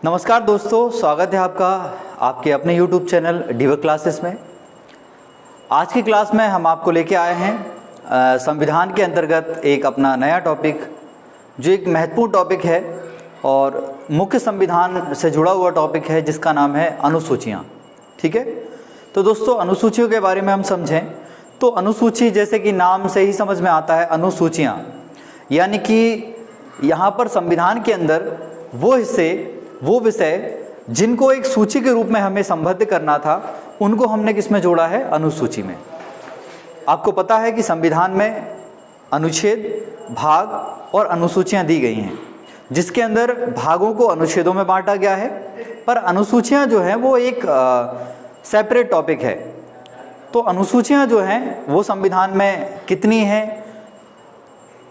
नमस्कार दोस्तों, स्वागत है आपका आपके अपने YouTube चैनल डीवर क्लासेस में। आज की क्लास में हम आपको लेके आए हैं संविधान के अंतर्गत एक अपना नया टॉपिक, जो एक महत्वपूर्ण टॉपिक है और मुख्य संविधान से जुड़ा हुआ टॉपिक है, जिसका नाम है अनुसूचियाँ। ठीक है, तो दोस्तों अनुसूचियों के बारे में हम समझें तो अनुसूची जैसे कि नाम से ही समझ में आता है, अनुसूचियाँ यानी कि यहाँ पर संविधान के अंदर वो हिस्से, वो विषय जिनको एक सूची के रूप में हमें संबद्ध करना था, उनको हमने किस में जोड़ा है? अनुसूची में। आपको पता है कि संविधान में अनुच्छेद, भाग और अनुसूचियां दी गई हैं, जिसके अंदर भागों को अनुच्छेदों में बांटा गया है, पर अनुसूचियां जो हैं वो एक सेपरेट टॉपिक है। तो अनुसूचियां जो हैं वो संविधान में कितनी हैं,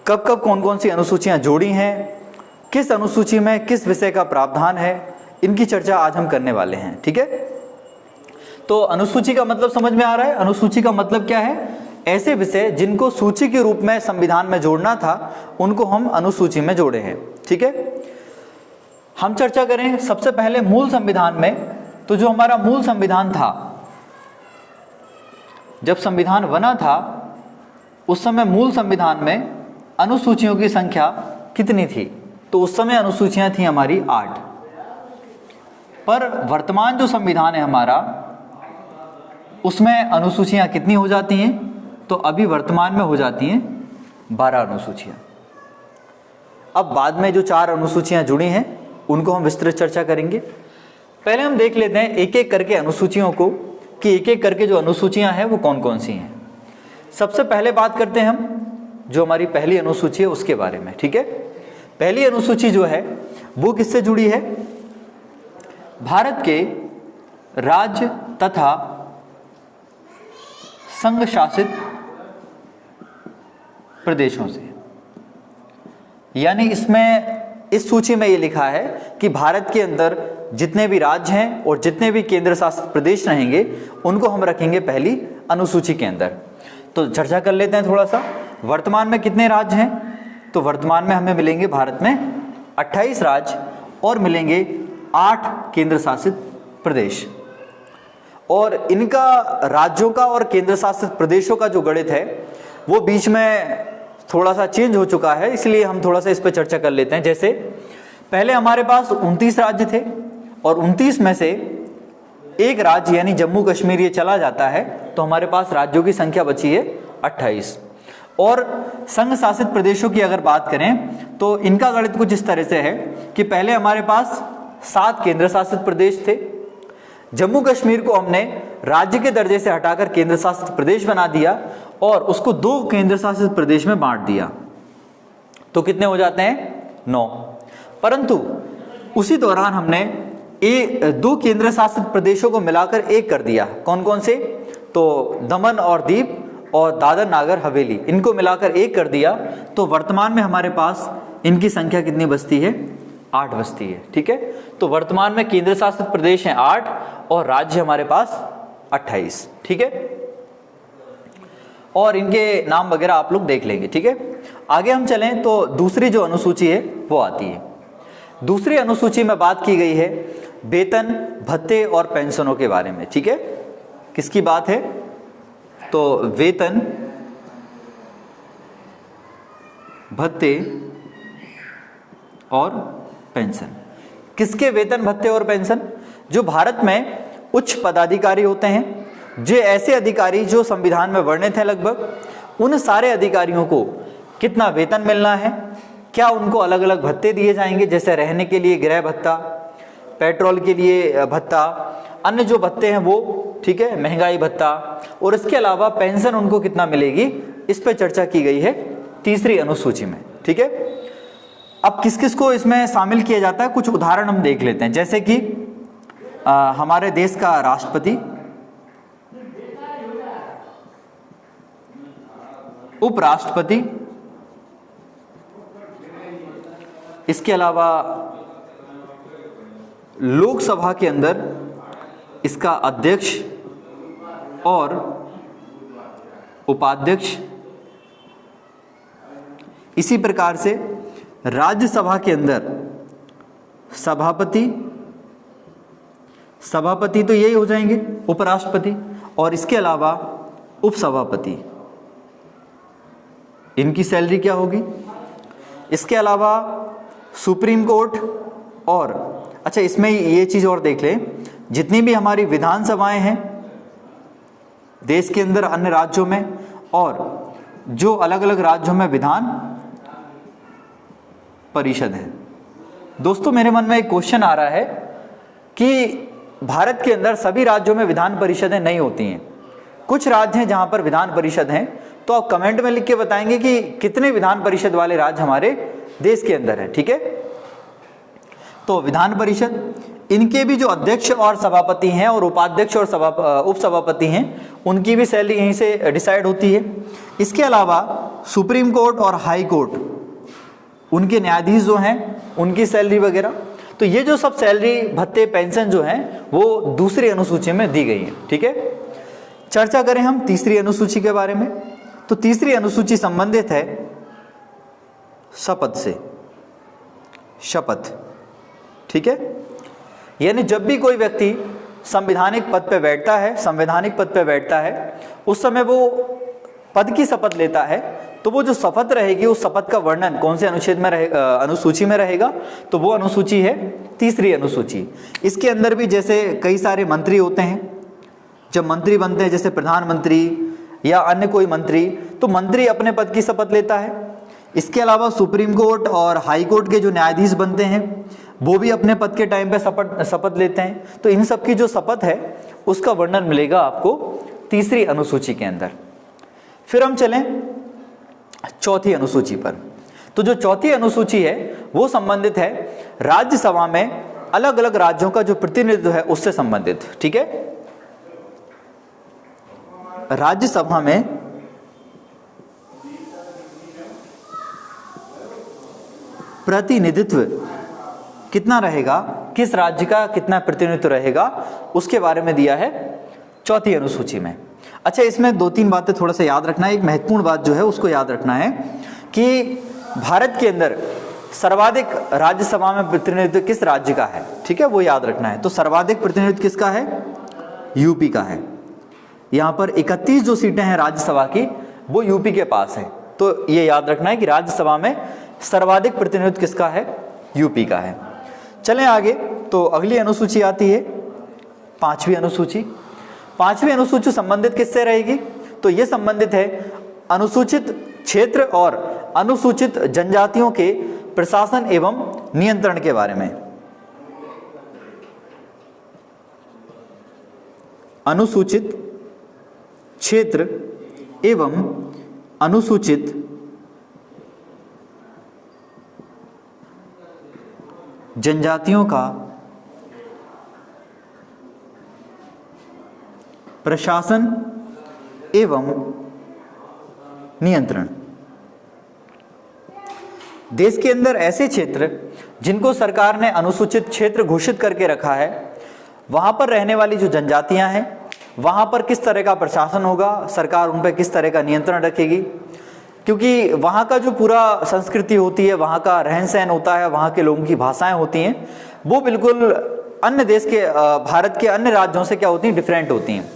कब कब कौन कौन सी अनुसूचियां जोड़ी हैं, किस अनुसूची में किस विषय का प्रावधान है, इनकी चर्चा आज हम करने वाले हैं। ठीक है, तो अनुसूची का मतलब समझ में आ रहा है? अनुसूची का मतलब क्या है? ऐसे विषय जिनको सूची के रूप में संविधान में जोड़ना था, उनको हम अनुसूची में जोड़े हैं। ठीक है, हम चर्चा करें सबसे पहले मूल संविधान में। तो जो हमारा मूल संविधान था, जब संविधान बना था उस समय मूल संविधान में अनुसूचियों की संख्या कितनी थी? तो उस समय अनुसूचियां थी हमारी 8। पर वर्तमान जो संविधान है हमारा, उसमें अनुसूचियां कितनी हो जाती हैं? तो अभी वर्तमान में हो जाती हैं 12 अनुसूचियां। अब बाद में जो 4 अनुसूचियां जुड़ी हैं उनको हम विस्तृत चर्चा करेंगे। पहले हम देख लेते हैं एक एक करके अनुसूचियों को, कि एक एक करके जो अनुसूचियां हैं वो कौन कौन सी हैं। सबसे पहले बात करते हैं हम जो हमारी पहली अनुसूची है उसके बारे में। ठीक है, पहली अनुसूची जो है वो किससे जुड़ी है? भारत के राज्य तथा संघ शासित प्रदेशों से। यानी इसमें इस सूची में ये लिखा है कि भारत के अंदर जितने भी राज्य हैं और जितने भी केंद्र शासित प्रदेश रहेंगे, उनको हम रखेंगे पहली अनुसूची के अंदर। तो चर्चा कर लेते हैं थोड़ा सा। वर्तमान में कितने राज्य हैं? तो वर्तमान में हमें मिलेंगे भारत में 28 राज्य और मिलेंगे 8 केंद्र शासित प्रदेश। और इनका राज्यों का और केंद्र शासित प्रदेशों का जो गणित है वो बीच में थोड़ा सा चेंज हो चुका है, इसलिए हम थोड़ा सा इस पर चर्चा कर लेते हैं। जैसे पहले हमारे पास 29 राज्य थे और 29 में से एक राज्य यानी जम्मू कश्मीर ये चला जाता है, तो हमारे पास राज्यों की संख्या बची है 28। और संघ शासित प्रदेशों की अगर बात करें तो इनका गणित कुछ इस तरह से है कि पहले हमारे पास 7 केंद्र शासित प्रदेश थे। जम्मू कश्मीर को हमने राज्य के दर्जे से हटाकर केंद्र शासित प्रदेश बना दिया और उसको 2 केंद्र शासित प्रदेश में बांट दिया, तो कितने हो जाते हैं? 9। परंतु उसी दौरान हमने 2 केंद्र शासित प्रदेशों को मिलाकर एक कर दिया। कौन कौन से? तो दमन और दीव और दादर नागर हवेली, इनको मिलाकर एक कर दिया। तो वर्तमान में हमारे पास इनकी संख्या कितनी बचती है? 8 बचती है। ठीक है, तो वर्तमान में केंद्र शासित प्रदेश हैं 8 और राज्य हमारे पास 28। ठीक है, और इनके नाम वगैरह आप लोग देख लेंगे। ठीक है, आगे हम चलें तो दूसरी जो अनुसूची है वो आती है। दूसरी अनुसूची में बात की गई है वेतन, भत्ते और पेंशनों के बारे में। ठीक है, किसकी बात है? तो वेतन, भत्ते और पेंशन। किसके वेतन, भत्ते और पेंशन? जो भारत में उच्च पदाधिकारी होते हैं, जो ऐसे अधिकारी जो संविधान में वर्णित हैं लगभग, उन सारे अधिकारियों को कितना वेतन मिलना है, क्या उनको अलग अलग भत्ते दिए जाएंगे, जैसे रहने के लिए गृह भत्ता, पेट्रोल के लिए भत्ता, अन्य जो भत्ते हैं वो, ठीक है, महंगाई भत्ता, और इसके अलावा पेंशन उनको कितना मिलेगी, इस पर चर्चा की गई है तीसरी अनुसूची में। ठीक है, अब किस किस को इसमें शामिल किया जाता है, कुछ उदाहरण हम देख लेते हैं। जैसे कि हमारे देश का राष्ट्रपति, उपराष्ट्रपति, इसके अलावा लोकसभा के अंदर इसका अध्यक्ष और उपाध्यक्ष, इसी प्रकार से राज्यसभा के अंदर सभापति सभापति तो यही हो जाएंगे, उपराष्ट्रपति, और इसके अलावा उपसभापति, इनकी सैलरी क्या होगी। इसके अलावा सुप्रीम कोर्ट, और अच्छा इसमें ये चीज़ और देख लें, जितनी भी हमारी विधानसभाएं हैं देश के अंदर अन्य राज्यों में, और जो अलग अलग राज्यों में विधान परिषद है। दोस्तों मेरे मन में एक क्वेश्चन आ रहा है कि भारत के अंदर सभी राज्यों में विधान परिषदें नहीं होती हैं, कुछ राज्य हैं जहां पर विधान परिषद हैं, तो आप कमेंट में लिख के बताएंगे कि कितने विधान परिषद वाले राज्य हमारे देश के अंदर है। ठीक है, तो विधान परिषद, इनके भी जो अध्यक्ष और सभापति हैं और उपाध्यक्ष और उपसभापति हैं, उनकी भी सैलरी यहीं से डिसाइड होती है। इसके अलावा सुप्रीम कोर्ट और हाई कोर्ट, उनके न्यायाधीश जो हैं उनकी सैलरी वगैरह, तो ये जो सब सैलरी भत्ते पेंशन जो हैं वो दूसरी अनुसूची में दी गई है। ठीक है, चर्चा करें हम तीसरी अनुसूची के बारे में, तो तीसरी अनुसूची संबंधित है शपथ से, शपथ। ठीक है, यानी जब भी कोई व्यक्ति संवैधानिक पद पे बैठता है, संवैधानिक पद पे बैठता है, उस समय वो पद की शपथ लेता है, तो वो जो शपथ रहेगी उस शपथ का वर्णन कौन से अनुच्छेद में रहेगा, अनुसूची में रहेगा, तो वो अनुसूची है तीसरी अनुसूची। इसके अंदर भी जैसे कई सारे मंत्री होते हैं, जब मंत्री बनते हैं जैसे प्रधानमंत्री या अन्य कोई मंत्री, तो मंत्री अपने पद की शपथ लेता है। इसके अलावा सुप्रीम कोर्ट और हाई कोर्ट के जो न्यायाधीश बनते हैं वो भी अपने पद के टाइम पे शपथ लेते हैं। तो इन सब की जो शपथ है उसका वर्णन मिलेगा आपको तीसरी अनुसूची के अंदर। फिर हम चलें चौथी अनुसूची पर। तो जो चौथी अनुसूची है वो संबंधित है राज्यसभा में अलग अलग राज्यों का जो प्रतिनिधित्व है उससे संबंधित। ठीक है, राज्यसभा में प्रतिनिधित्व कितना रहेगा, किस राज्य का कितना प्रतिनिधित्व रहेगा, उसके बारे में दिया है चौथी अनुसूची में। अच्छा, इसमें दो तीन बातें थोड़ा सा याद रखना है। एक महत्वपूर्ण बात जो है उसको याद रखना है कि भारत के अंदर सर्वाधिक राज्यसभा में प्रतिनिधित्व किस राज्य का है। ठीक है, वो याद रखना है। तो सर्वाधिक प्रतिनिधित्व किसका है, यूपी का है। यहाँ पर 31 जो सीटें हैं राज्यसभा की वो यूपी के पास है। तो ये याद रखना है कि राज्यसभा में सर्वाधिक प्रतिनिधित्व किसका है, यूपी का है। चलें आगे, तो अगली अनुसूची आती है पांचवी अनुसूची। पांचवी अनुसूची संबंधित किससे रहेगी, तो ये संबंधित है अनुसूचित क्षेत्र और अनुसूचित जनजातियों के प्रशासन एवं नियंत्रण के बारे में। अनुसूचित क्षेत्र एवं अनुसूचित जनजातियों का प्रशासन एवं नियंत्रण। देश के अंदर ऐसे क्षेत्र जिनको सरकार ने अनुसूचित क्षेत्र घोषित करके रखा है, वहां पर रहने वाली जो जनजातियां हैं वहां पर किस तरह का प्रशासन होगा, सरकार उन पर किस तरह का नियंत्रण रखेगी, क्योंकि वहाँ का जो पूरा संस्कृति होती है, वहाँ का रहन सहन होता है, वहाँ के लोगों की भाषाएं होती हैं, वो बिल्कुल अन्य देश के भारत के अन्य राज्यों से क्या होती हैं, डिफरेंट होती हैं।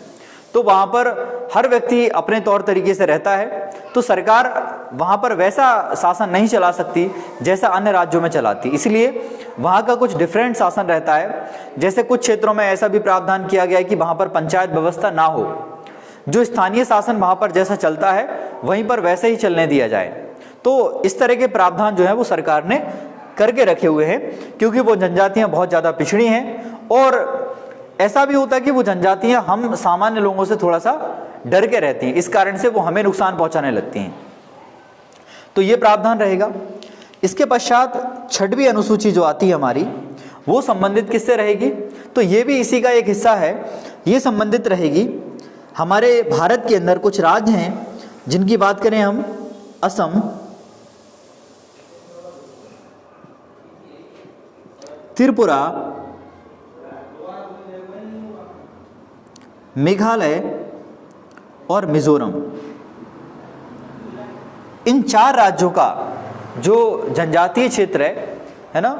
तो वहाँ पर हर व्यक्ति अपने तौर तरीके से रहता है, तो सरकार वहाँ पर वैसा शासन नहीं चला सकती जैसा अन्य राज्यों में चलाती, इसलिए वहाँ का कुछ डिफरेंट शासन रहता है। जैसे कुछ क्षेत्रों में ऐसा भी प्रावधान किया गया है कि वहाँ पर पंचायत व्यवस्था ना हो, जो स्थानीय शासन वहाँ पर जैसा चलता है वहीं पर वैसे ही चलने दिया जाए। तो इस तरह के प्रावधान जो है वो सरकार ने करके रखे हुए हैं, क्योंकि वो जनजातियाँ बहुत ज़्यादा पिछड़ी हैं और ऐसा भी होता है कि वो जनजातियाँ हम सामान्य लोगों से थोड़ा सा डर के रहती हैं, इस कारण से वो हमें नुकसान पहुँचाने लगती हैं। तो ये प्रावधान रहेगा। इसके पश्चात छठवीं अनुसूची जो आती है हमारी, वो संबंधित किससे रहेगी, तो ये भी इसी का एक हिस्सा है। ये संबंधित रहेगी हमारे भारत के अंदर कुछ राज्य हैं जिनकी बात करें हम, असम, त्रिपुरा, मेघालय और मिजोरम। इन चार राज्यों का जो जनजातीय क्षेत्र है ना,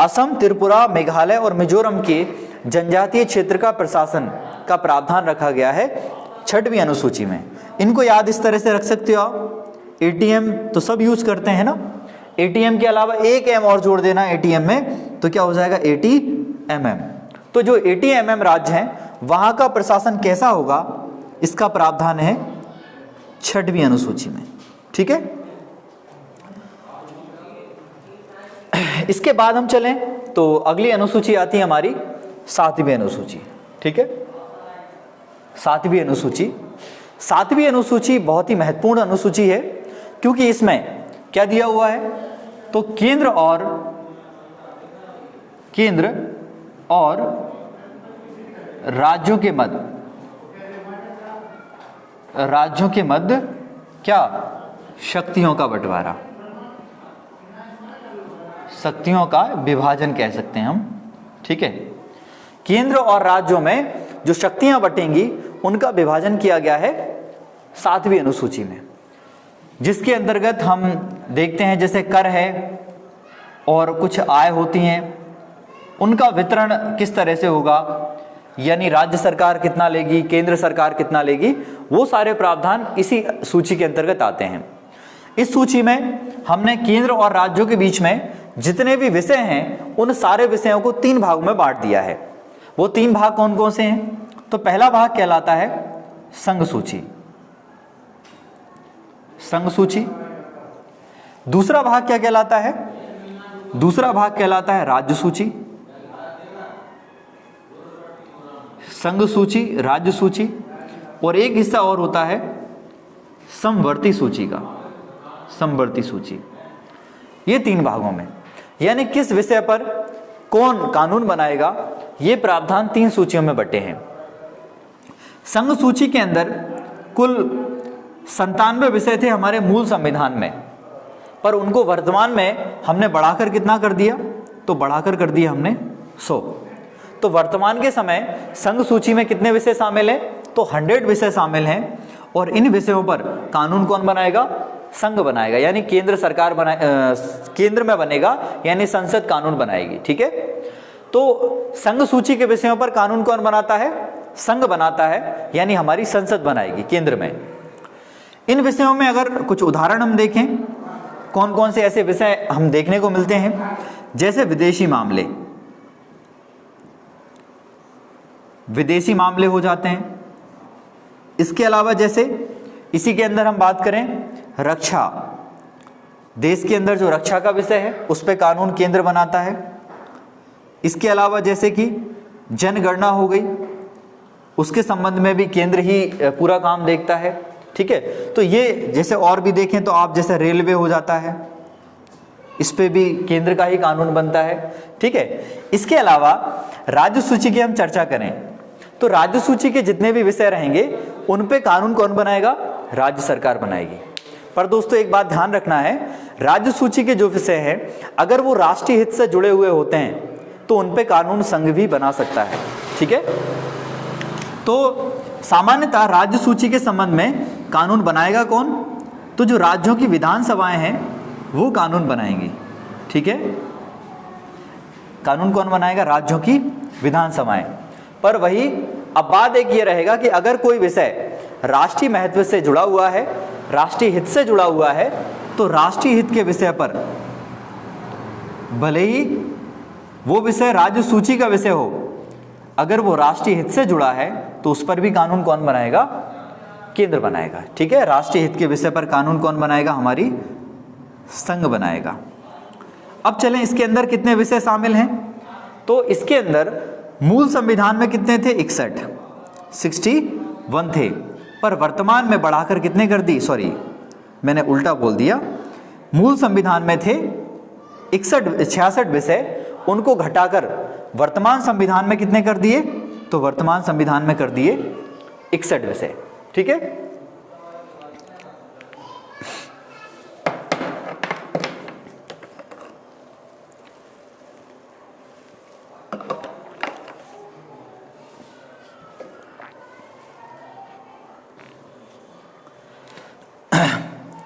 असम, त्रिपुरा, मेघालय और मिजोरम के जनजातीय क्षेत्र का प्रशासन का प्रावधान रखा गया है 6वीं अनुसूची में। इनको याद इस तरह से रख सकते हो आप। एटीएम तो सब यूज करते हैं ना, एटीएम के अलावा एक एम और जोड़ देना एटीएम में, तो क्या हो जाएगा एटीएमएम। तो जो एटीएमएम राज्य हैं वहां का प्रशासन कैसा होगा, इसका प्रावधान है 6वीं अनुसूची में। ठीक है, इसके बाद हम चलें तो अगली अनुसूची आती है हमारी 7वीं अनुसूची। ठीक है, 7वीं अनुसूची। 7वीं अनुसूची बहुत ही महत्वपूर्ण अनुसूची है, क्योंकि इसमें क्या दिया हुआ है, तो केंद्र और राज्यों के मध्य क्या, शक्तियों का बंटवारा, शक्तियों का विभाजन कह सकते हैं हम। ठीक है, केंद्र और राज्यों में जो शक्तियां बटेंगी उनका विभाजन किया गया है 7वीं अनुसूची में, जिसके अंतर्गत हम देखते हैं जैसे कर है और कुछ आय होती हैं, उनका वितरण किस तरह से होगा, यानी राज्य सरकार कितना लेगी, केंद्र सरकार कितना लेगी, वो सारे प्रावधान इसी सूची के अंतर्गत आते हैं। इस सूची में हमने केंद्र और राज्यों के बीच में जितने भी विषय हैं उन सारे विषयों को 3 भागों में बांट दिया है। वो 3 भाग कौन कौन से हैं, तो पहला भाग कहलाता है संघ सूची, संघ सूची। दूसरा भाग क्या कहलाता है, दूसरा भाग कहलाता है राज्य सूची, संघ सूची, राज्य सूची, और एक हिस्सा और होता है समवर्ती सूची का, समवर्ती सूची। ये 3 भागों में, यानी किस विषय पर कौन कानून बनाएगा, ये प्रावधान 3 सूचियों में बटे हैं। संघ सूची के अंदर कुल 97 विषय थे हमारे मूल संविधान में, पर उनको वर्तमान में हमने बढ़ाकर कितना कर दिया, तो बढ़ाकर कर दिया हमने 100। तो वर्तमान के समय संघ सूची में कितने विषय शामिल हैं, तो 100 विषय शामिल हैं, और इन विषयों पर कानून कौन बनाएगा, संघ बनाएगा, यानी केंद्र सरकार केंद्र में बनेगा, यानी संसद कानून बनाएगी। ठीक है, तो संघ सूची के विषयों पर कानून कौन बनाता है, संघ बनाता है, यानी हमारी संसद बनाएगी केंद्र में। इन विषयों में अगर कुछ उदाहरण हम देखें, कौन कौन से ऐसे विषय हम देखने को मिलते हैं, जैसे विदेशी मामले, विदेशी मामले हो जाते हैं। इसके अलावा जैसे इसी के अंदर हम बात करें रक्षा, देश के अंदर जो रक्षा का विषय है उस पे कानून केंद्र बनाता है। इसके अलावा जैसे कि जनगणना हो गई, उसके संबंध में भी केंद्र ही पूरा काम देखता है। ठीक है, तो ये जैसे और भी देखें तो आप जैसे रेलवे हो जाता है, इस पे भी केंद्र का ही कानून बनता है। ठीक है, इसके अलावा राज्य सूची की हम चर्चा करें तो राज्य सूची के जितने भी विषय रहेंगे उन पे कानून कौन बनाएगा, राज्य सरकार बनाएगी। पर दोस्तों एक बात ध्यान रखना है, राज्य सूची के जो विषय हैं अगर वो राष्ट्रीय हित से जुड़े हुए होते हैं तो उन पे कानून संघ भी बना सकता है। ठीक है, तो सामान्यतः राज्य सूची के संबंध में कानून बनाएगा कौन, तो जो राज्यों की विधानसभाएं हैं वो कानून बनाएंगी। ठीक है, कानून कौन बनाएगा, राज्यों की विधानसभाएं। पर वही अब बात एक ये रहेगा कि अगर कोई विषय राष्ट्रीय महत्व से जुड़ा हुआ है, राष्ट्रीय हित से जुड़ा हुआ है, तो राष्ट्रीय हित के विषय पर भले ही वो विषय राज्य सूची का विषय हो, अगर वो राष्ट्रीय हित से जुड़ा है तो उस पर भी कानून कौन बनाएगा, केंद्र बनाएगा। ठीक है, राष्ट्रीय हित के विषय पर कानून कौन बनाएगा, हमारी संघ बनाएगा। अब चलें इसके अंदर कितने विषय शामिल हैं, तो इसके अंदर मूल संविधान में कितने थे, 61 थे, पर वर्तमान में बढ़ाकर कितने कर दी, सॉरी मैंने उल्टा बोल दिया, मूल संविधान में थे 66 विषय, उनको घटाकर वर्तमान संविधान में कितने कर दिए, तो वर्तमान संविधान में कर दिए 61 विषय। ठीक है,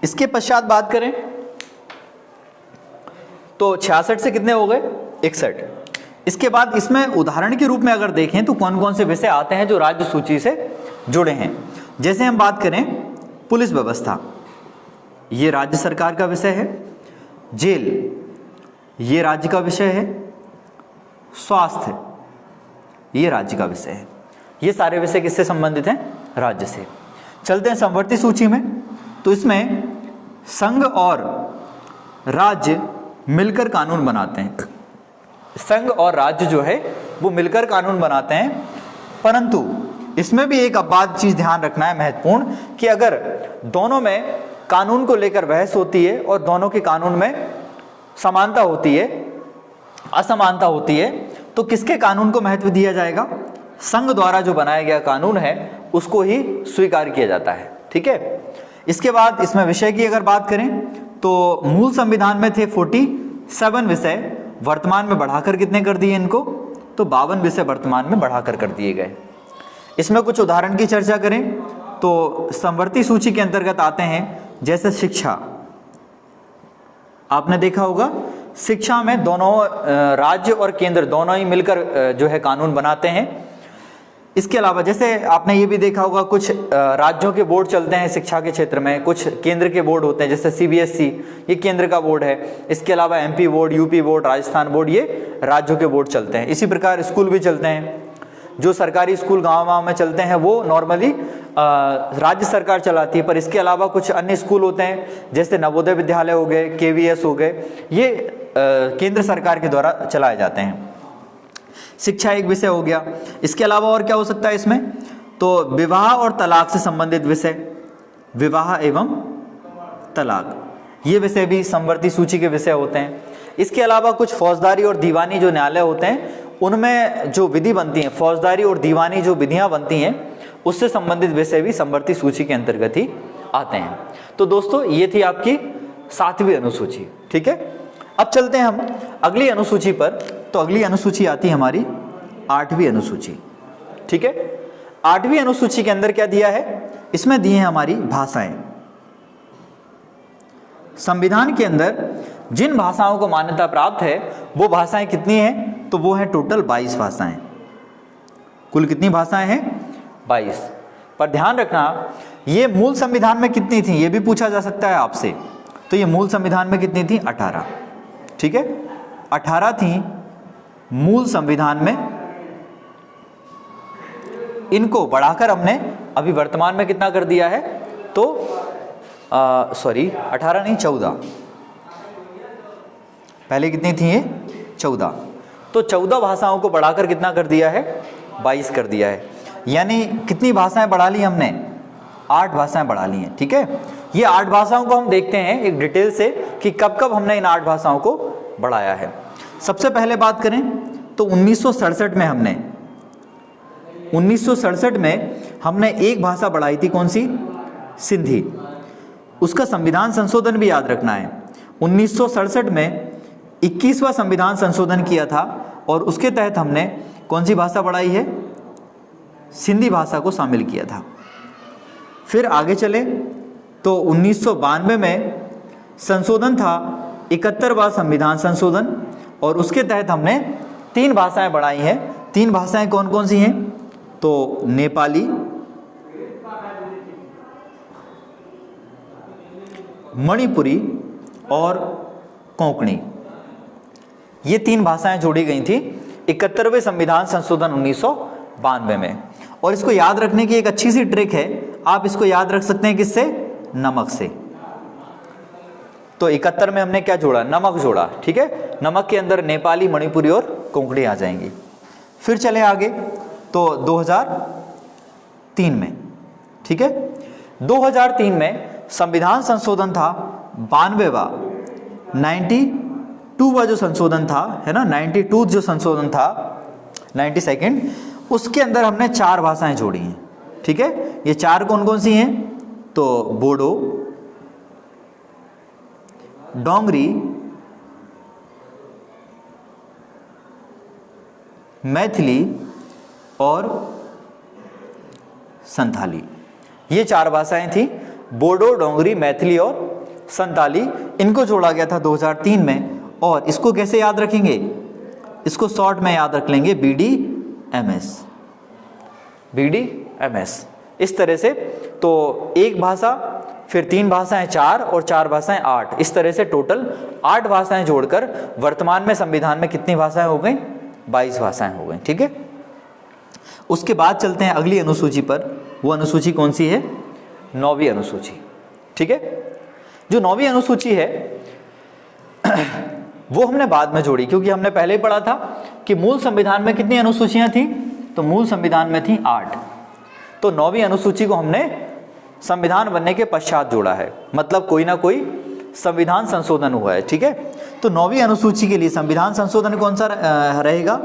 इसके पश्चात बात करें तो 66 से कितने हो गए, 61। इसके बाद इसमें उदाहरण के रूप में अगर देखें तो कौन कौन से विषय आते हैं जो राज्य सूची से जुड़े हैं। जैसे हम बात करें पुलिस व्यवस्था, ये राज्य सरकार का विषय है। जेल, ये राज्य का विषय है। स्वास्थ्य, ये राज्य का विषय है। ये सारे विषय किससे संबंधित हैं? राज्य से। चलते हैं समवर्ती सूची में, तो इसमें संघ और राज्य मिलकर कानून बनाते हैं। संघ और राज्य जो है वो मिलकर कानून बनाते हैं, परंतु इसमें भी एक बात चीज ध्यान रखना है महत्वपूर्ण, कि अगर दोनों में कानून को लेकर बहस होती है और दोनों के कानून में समानता होती है, असमानता होती है, तो किसके कानून को महत्व दिया जाएगा? संघ द्वारा जो बनाया गया कानून है उसको ही स्वीकार किया जाता है। ठीक है। इसके बाद इसमें विषय की अगर बात करें तो मूल संविधान में थे 47 विषय, वर्तमान में बढ़ाकर कितने कर दिए इनको? तो 52 विषय वर्तमान में बढ़ाकर कर दिए गए। इसमें कुछ उदाहरण की चर्चा करें तो समवर्ती सूची के अंतर्गत आते हैं, जैसे शिक्षा। आपने देखा होगा शिक्षा में दोनों राज्य और केंद्र दोनों ही मिलकर जो है कानून बनाते हैं। इसके अलावा जैसे आपने ये भी देखा होगा कुछ राज्यों के बोर्ड चलते हैं शिक्षा के क्षेत्र में, कुछ केंद्र के बोर्ड होते हैं, जैसे CBSE ये केंद्र का बोर्ड है। इसके अलावा MP board, UP board, Rajasthan board ये राज्यों के बोर्ड चलते हैं। इसी प्रकार स्कूल भी चलते हैं। जो सरकारी स्कूल गाँव में चलते हैं वो नॉर्मली राज्य सरकार चलाती है, पर इसके अलावा कुछ अन्य स्कूल होते हैं जैसे नवोदय विद्यालय हो गए, KVS हो गए, ये केंद्र सरकार के द्वारा चलाए जाते हैं। शिक्षा एक विषय हो गया। इसके अलावा और क्या हो सकता है इसमें? तो विवाह और तलाक से संबंधित विषय, विवाह एवं तलाक, ये विषय भी समवर्ती सूची के विषय होते हैं। इसके अलावा कुछ फौजदारी और दीवानी जो न्यायालय होते हैं उनमें जो विधि बनती है, फौजदारी और दीवानी जो विधियां बनती हैं उससे संबंधित विषय भी समवर्ती सूची के अंतर्गत ही आते हैं। तो दोस्तों ये थी आपकी 7वीं अनुसूची। ठीक है। अब चलते हैं हम अगली अनुसूची पर। तो अगली अनुसूची आती है हमारी 8वीं अनुसूची। ठीक है। 8वीं अनुसूची के अंदर क्या दिया है? इसमें दिए हैं हमारी भाषाएं। संविधान के अंदर जिन भाषाओं को मान्यता प्राप्त है वो भाषाएं कितनी हैं? तो वो है टोटल 22 भाषाएं। कुल कितनी भाषाएं हैं? 22। पर ध्यान रखना ये मूल संविधान में कितनी थी ये भी पूछा जा सकता है आपसे। तो ये मूल संविधान में कितनी थी? 18। ठीक है। 18 थी मूल संविधान में। इनको बढ़ाकर हमने अभी वर्तमान में कितना कर दिया है? तो 18 नहीं 14। पहले कितनी थी ये? 14। तो 14 भाषाओं को बढ़ाकर कितना कर दिया है? 22 कर दिया है। यानी कितनी भाषाएं बढ़ा ली हमने? 8 भाषाएं बढ़ा ली हैं। ठीक है। ये 8 भाषाओं को हम देखते हैं एक डिटेल से कि कब कब हमने इन 8 भाषाओं को बढ़ाया है। सबसे पहले बात करें तो 1967 में हमने 1967 में हमने एक भाषा बढ़ाई थी। कौन सी? सिंधी। उसका संविधान संशोधन भी याद रखना है। 1967 में 21वां संविधान संशोधन किया था और उसके तहत हमने कौन सी भाषा बढ़ाई है? सिंधी भाषा को शामिल किया था। फिर आगे चले तो 1992 में संशोधन था 71वां संविधान संशोधन और उसके तहत हमने 3 भाषाएं बढ़ाई हैं। 3 भाषाएं कौन कौन सी हैं? तो नेपाली, मणिपुरी और कोंकणी, ये 3 भाषाएं जोड़ी गई थी 71वें संविधान संशोधन 1992 में। और इसको याद रखने की एक अच्छी सी ट्रिक है, आप इसको याद रख सकते हैं किससे? नमक से। तो 71 में हमने क्या जोड़ा? नमक जोड़ा। ठीक है। नमक के अंदर नेपाली, मणिपुरी और कोंकणी आ जाएंगी। फिर चले आगे तो 2003 में। ठीक है। 2003 में संविधान संशोधन था 92वां, 92वां जो संशोधन था, है ना, 92 जो संशोधन था, 92nd, उसके अंदर हमने 4 भाषाएं जोड़ी हैं। ठीक है। ये 4 कौन कौन सी हैं? तो बोडो, डोंगरी, मैथिली और संथाली। ये 4 भाषाएं थी। बोडो, डोंगरी, मैथिली और संताली। इनको जोड़ा गया था 2003 में। और इसको कैसे याद रखेंगे? इसको शॉर्ट में याद रख लेंगे BDMS, BDMS। इस तरह से तो एक भाषा, फिर 3 भाषाएं 4 और 4 भाषाएं 8, इस तरह से टोटल 8 भाषाएं जोड़कर वर्तमान में संविधान में कितनी भाषाएं हो गई? 22 भाषाएं हो गई। ठीक है, उसके बाद चलते हैं अगली अनुसूची पर। वो अनुसूची कौन सी है? 9वीं अनुसूची। ठीक है, जो 9वीं अनुसूची है वो हमने बाद में जोड़ी, क्योंकि हमने पहले ही पढ़ा था कि मूल संविधान में कितनी अनुसूचियां थी? तो मूल संविधान में थी 8। तो 9वीं अनुसूची को हमने संविधान बनने के पश्चात जोड़ा है, मतलब कोई ना कोई संविधान संशोधन हुआ है। ठीक है, तो 9वीं अनुसूची के लिए संविधान संशोधन कौन सा रहेगा?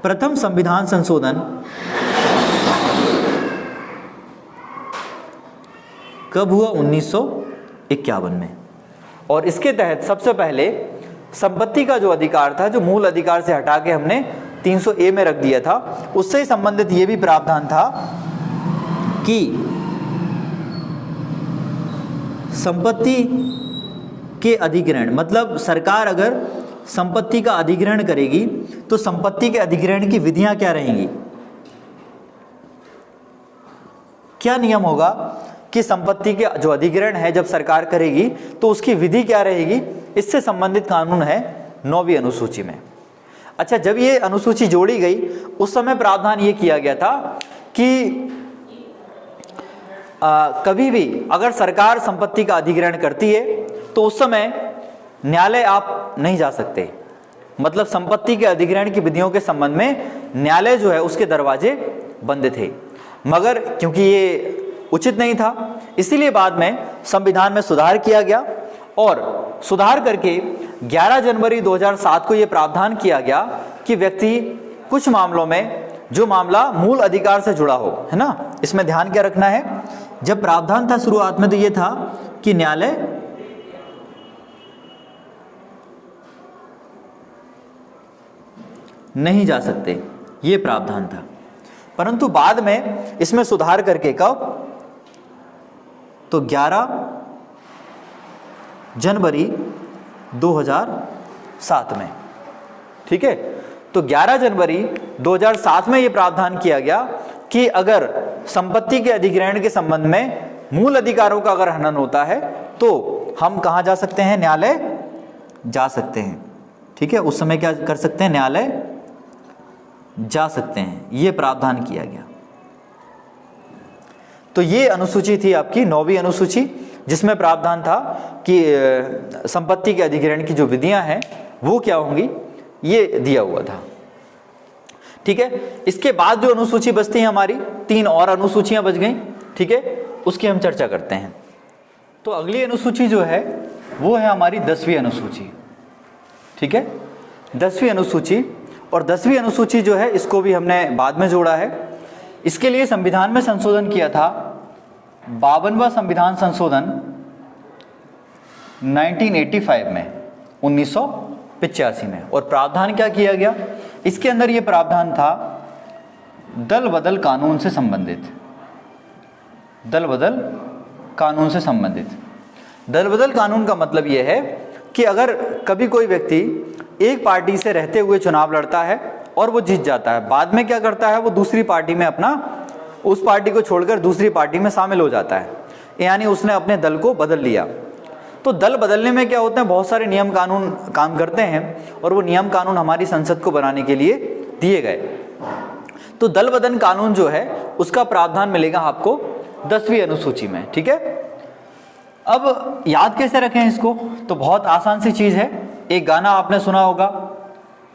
प्रथम संविधान संशोधन कब हुआ? 1951 में। और इसके तहत सबसे पहले संपत्ति का जो अधिकार था, जो मूल अधिकार से हटा के हमने 300A में रख दिया था, उससे ही संबंधित ये भी प्रावधान था कि संपत्ति के अधिग्रहण, मतलब सरकार अगर संपत्ति का अधिग्रहण करेगी तो संपत्ति के अधिग्रहण की विधियां क्या रहेंगी? क्या नियम होगा कि संपत्ति के जो अधिग्रहण है जब सरकार करेगी तो उसकी विधि क्या रहेगी? इससे संबंधित कानून है 9वीं अनुसूची में। अच्छा, जब ये अनुसूची जोड़ी गई उस समय प्रावधान ये किया गया था कि कभी भी अगर सरकार संपत्ति का अधिग्रहण करती है तो उस समय न्यायालय आप नहीं जा सकते, मतलब संपत्ति के अधिग्रहण की विधियों के संबंध में न्यायालय जो है उसके दरवाजे बंद थे। मगर क्योंकि ये उचित नहीं था, इसीलिए बाद में संविधान में सुधार किया गया और सुधार करके 11 जनवरी 2007 को ये प्रावधान किया गया कि व्यक्ति कुछ मामलों में जो मामला मूल अधिकार से जुड़ा हो, है ना, इसमें ध्यान क्या रखना है? जब प्रावधान था शुरुआत में तो ये था कि न्यायालय नहीं जा सकते, ये प्रावधान था। परंतु बाद में इसमें सुधार करके कब? तो 11 जनवरी 2007 में। ठीक है, तो 11 जनवरी 2007 में यह प्रावधान किया गया कि अगर संपत्ति के अधिग्रहण के संबंध में मूल अधिकारों का अगर हनन होता है तो हम कहां जा सकते हैं? न्यायालय जा सकते हैं। ठीक है, उस समय क्या कर सकते हैं? न्यायालय जा सकते हैं, यह प्रावधान किया गया। तो ये अनुसूची थी आपकी 9वीं अनुसूची, जिसमें प्रावधान था कि संपत्ति के अधिग्रहण की जो विधियां हैं वो क्या होंगी, ये दिया हुआ था। ठीक है, इसके बाद जो अनुसूची बचती है हमारी 3 और अनुसूचियां बच गई। ठीक है, उसकी हम चर्चा करते हैं। तो अगली अनुसूची जो है वो है हमारी 10वीं अनुसूची। ठीक है, 10वीं अनुसूची, और 10वीं अनुसूची जो है इसको भी हमने बाद में जोड़ा है। इसके लिए संविधान में संशोधन किया था, 52वां संविधान संशोधन 1985 में, 1985 में। और प्रावधान क्या किया गया? इसके अंदर यह प्रावधान था दल बदल कानून से संबंधित। दल बदल कानून से संबंधित। दल बदल कानून का मतलब यह है कि अगर कभी कोई व्यक्ति एक पार्टी से रहते हुए चुनाव लड़ता है और वो जीत जाता है, बाद में क्या करता है? वो दूसरी पार्टी में अपना, उस पार्टी को छोड़कर दूसरी पार्टी में शामिल हो जाता है, यानी उसने अपने दल को बदल लिया। तो दल बदलने में क्या होते हैं? बहुत सारे नियम कानून काम करते हैं और वो नियम कानून हमारी संसद को बनाने के लिए दिए गए। तो दल बदल कानून जो है उसका प्रावधान मिलेगा आपको 10वीं अनुसूची में। ठीक है, अब याद कैसे रखें इसको? तो बहुत आसान सी चीज है। एक गाना आपने सुना होगा,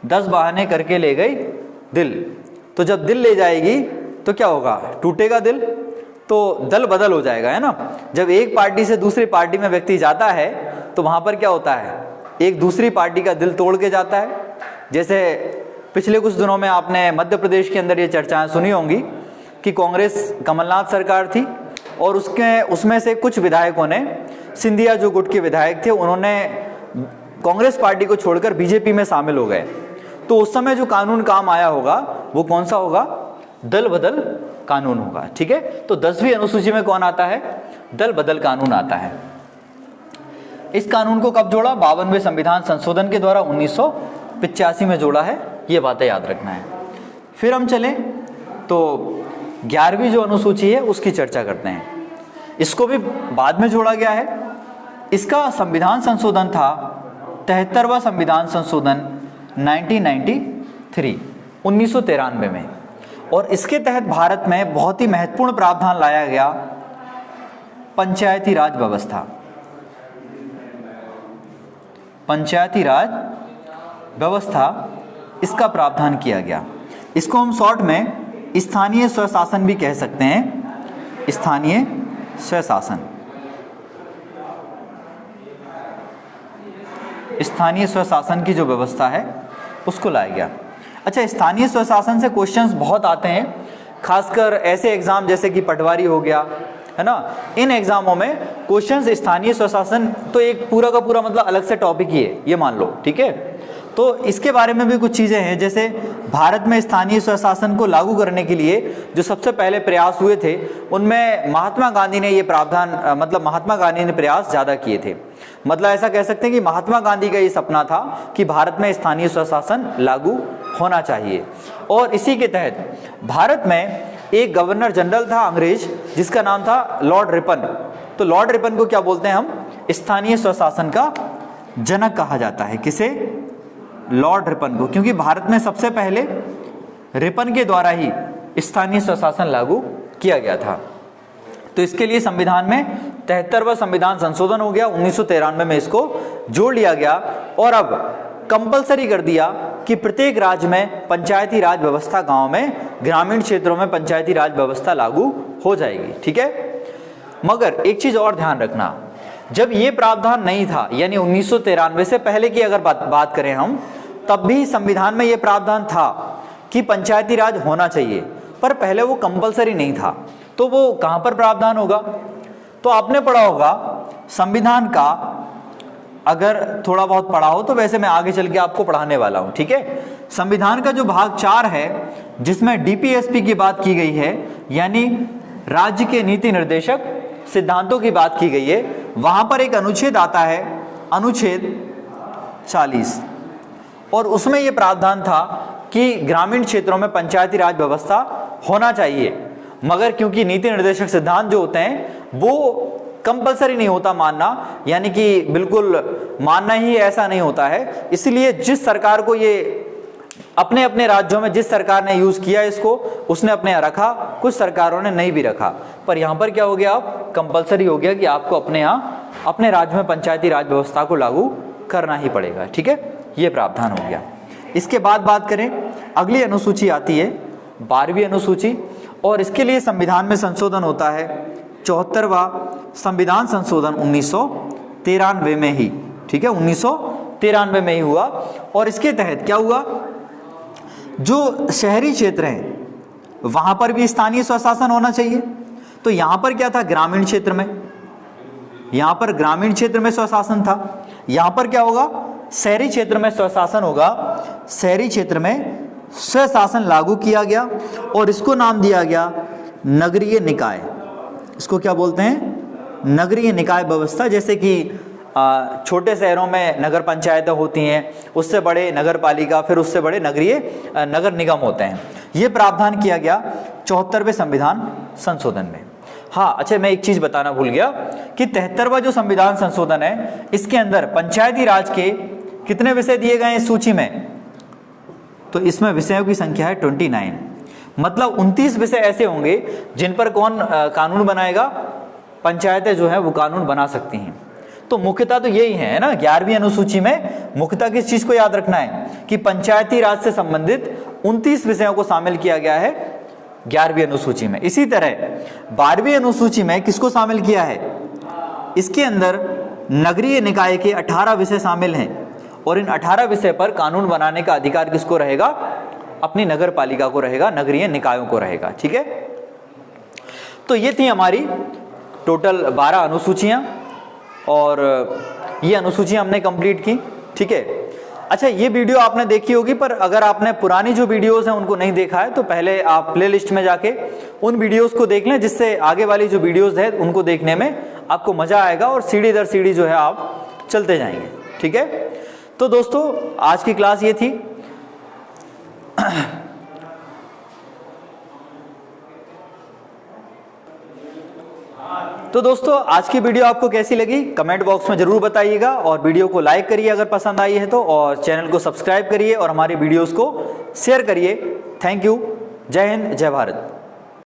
10 बहाने करके ले गई दिल। तो जब दिल ले जाएगी तो क्या होगा? टूटेगा दिल, तो दल बदल हो जाएगा, है ना। जब एक पार्टी से दूसरी पार्टी में व्यक्ति जाता है तो वहां पर क्या होता है? एक दूसरी पार्टी का दिल तोड़ के जाता है। जैसे पिछले कुछ दिनों में आपने मध्य प्रदेश के अंदर ये चर्चाएं सुनी होंगी कि कांग्रेस कमलनाथ सरकार थी और उसमें से कुछ विधायकों ने, सिंधिया जो गुट के विधायक थे, उन्होंने कांग्रेस पार्टी को छोड़कर बीजेपी में शामिल हो गए। तो उस समय जो कानून काम आया होगा वो कौन सा होगा? दल बदल कानून होगा। ठीक है, तो 10वीं अनुसूची में कौन आता है? दल बदल कानून आता है। इस कानून को कब जोड़ा? 52वें संविधान संशोधन के द्वारा 1985 में जोड़ा है, ये बातें याद रखना है। फिर हम चलें तो 11वीं जो अनुसूची है उसकी चर्चा करते हैं। इसको भी बाद में जोड़ा गया है। इसका संविधान संशोधन था 73वां संविधान संशोधन 1993 में, और इसके तहत भारत में बहुत ही महत्वपूर्ण प्रावधान लाया गया, पंचायती राज व्यवस्था। पंचायती राज व्यवस्था इसका प्रावधान किया गया। इसको हम शॉर्ट में स्थानीय स्वशासन भी कह सकते हैं। स्थानीय स्वशासन, स्थानीय स्वशासन की जो व्यवस्था है उसको लाया गया। अच्छा, स्थानीय स्वशासन से क्वेश्चंस बहुत आते हैं, खासकर ऐसे एग्जाम जैसे कि पटवारी हो गया, है ना, इन एग्जामों में क्वेश्चंस स्थानीय स्वशासन तो एक पूरा का पूरा मतलब अलग से टॉपिक ही है, ये मान लो, ठीक है। तो इसके बारे में भी कुछ चीज़ें हैं, जैसे भारत में स्थानीय स्वशासन को लागू करने के लिए जो सबसे पहले प्रयास हुए थे उनमें महात्मा गांधी ने ये प्रावधान मतलब महात्मा गांधी ने प्रयास ज़्यादा किए थे। मतलब ऐसा कह सकते हैं कि महात्मा गांधी का ये सपना था कि भारत में स्थानीय स्वशासन लागू होना चाहिए, और इसी के तहत भारत में एक गवर्नर जनरल था अंग्रेज, जिसका नाम था लॉर्ड रिपन। तो लॉर्ड रिपन को क्या बोलते हैं हम? स्थानीय स्वशासन का जनक कहा जाता है। किसे? लॉर्ड रिपन को, क्योंकि भारत में सबसे पहले रिपन के द्वारा ही स्थानीय स्वशासन लागू किया गया था। तो इसके लिए संविधान में 73वां संविधान संशोधन हो गया, 1993 में इसको जोड़ लिया गया, और अब कंपलसरी कर दिया कि प्रत्येक राज्य में पंचायती राज व्यवस्था, गांव में ग्रामीण क्षेत्रों में पंचायती राज व्यवस्था लागू हो जाएगी, ठीक है। मगर एक चीज और ध्यान रखना, जब ये प्रावधान नहीं था, यानी 1993 से पहले की अगर बात करें हम, तब भी संविधान में ये प्रावधान था कि पंचायती राज होना चाहिए, पर पहले वो कंपलसरी नहीं था। तो वो कहां पर प्रावधान होगा? तो आपने पढ़ा होगा संविधान का, अगर थोड़ा बहुत पढ़ा हो तो, वैसे मैं आगे चल के आपको पढ़ाने वाला हूं, ठीक है। संविधान का जो भाग 4 है, जिसमें डीपीएसपी की बात की गई है, यानी राज्य के नीति निर्देशक सिद्धांतों की बात की गई है, वहां पर एक अनुच्छेद आता है, अनुच्छेद 40, और उसमें यह प्रावधान था कि ग्रामीण क्षेत्रों में पंचायती राज व्यवस्था होना चाहिए। मगर क्योंकि नीति निर्देशक सिद्धांत जो होते हैं वो कंपलसरी नहीं होता मानना, यानी कि बिल्कुल मानना ही ऐसा नहीं होता है, इसलिए जिस सरकार को ये अपने अपने राज्यों में जिस सरकार ने यूज किया इसको, उसने अपने यहाँ रखा, कुछ सरकारों ने नहीं भी रखा, पर यहाँ पर क्या हो गया, अब कंपलसरी हो गया कि आपको अपने यहाँ अपने राज्य में पंचायती राज व्यवस्था को लागू करना ही पड़ेगा, ठीक है। ये प्रावधान हो गया। इसके बाद बात करें, अगली अनुसूची आती है 12वीं अनुसूची, और इसके लिए संविधान में संशोधन होता है 74वां संविधान संशोधन 1993 में ही, ठीक है, 1993 में ही हुआ। और इसके तहत क्या हुआ, जो शहरी क्षेत्र हैं वहां पर भी स्थानीय स्वशासन होना चाहिए। तो यहां पर क्या था, ग्रामीण क्षेत्र में, यहां पर ग्रामीण क्षेत्र में स्वशासन था, यहां पर क्या होगा, शहरी क्षेत्र में स्वशासन होगा। शहरी क्षेत्र में स्वशासन लागू किया गया और इसको नाम दिया गया नगरीय निकाय। इसको क्या बोलते हैं, नगरीय निकाय व्यवस्था। जैसे कि छोटे शहरों में नगर पंचायतें होती हैं, उससे बड़े नगर पालिका, फिर उससे बड़े नगर निगम होते हैं। ये प्रावधान किया गया 74वें संविधान संशोधन में। हाँ, अच्छा, मैं एक चीज बताना भूल गया कि 73वां जो संविधान संशोधन है, इसके अंदर पंचायती राज के कितने विषय दिए गए हैं इस सूची में, तो इसमें विषयों की संख्या है 29। मतलब 29 विषय ऐसे होंगे जिन पर कौन कानून बनाएगा, पंचायतें जो है वो कानून बना सकती हैं। तो मुख्यतः तो यही है ना, 11वीं अनुसूची में मुख्यतः किस चीज को याद रखना है कि पंचायती राज से संबंधित 29 विषयों को शामिल किया गया है 11वीं अनुसूची में। इसी तरह 12वीं अनुसूची में किसको शामिल किया है, इसके अंदर नगरीय निकाय के 18 विषय शामिल हैं, और इन 18 विषय पर कानून बनाने का अधिकार किसको रहेगा, अपनी नगर पालिका को रहेगा, नगरीय निकायों को रहेगा, ठीक है। तो ये थी हमारी टोटल 12 अनुसूचियां, और ये अनुसूचियां हमने कंप्लीट की, ठीक है। अच्छा, ये वीडियो आपने देखी होगी, पर अगर आपने पुरानी जो वीडियोस हैं उनको नहीं देखा है तो पहले आप प्लेलिस्ट में जाके उन वीडियोस को देख लें, जिससे आगे वाली जो वीडियोस है उनको देखने में आपको मजा आएगा और सीढ़ी दर सीढ़ी जो है आप चलते जाएंगे। ठीक है, तो दोस्तों आज की क्लास ये थी। तो दोस्तों आज की वीडियो आपको कैसी लगी कमेंट बॉक्स में जरूर बताइएगा, और वीडियो को लाइक करिए अगर पसंद आई है तो, और चैनल को सब्सक्राइब करिए और हमारी वीडियोस को शेयर करिए। Thank you. जय हिंद, जय भारत।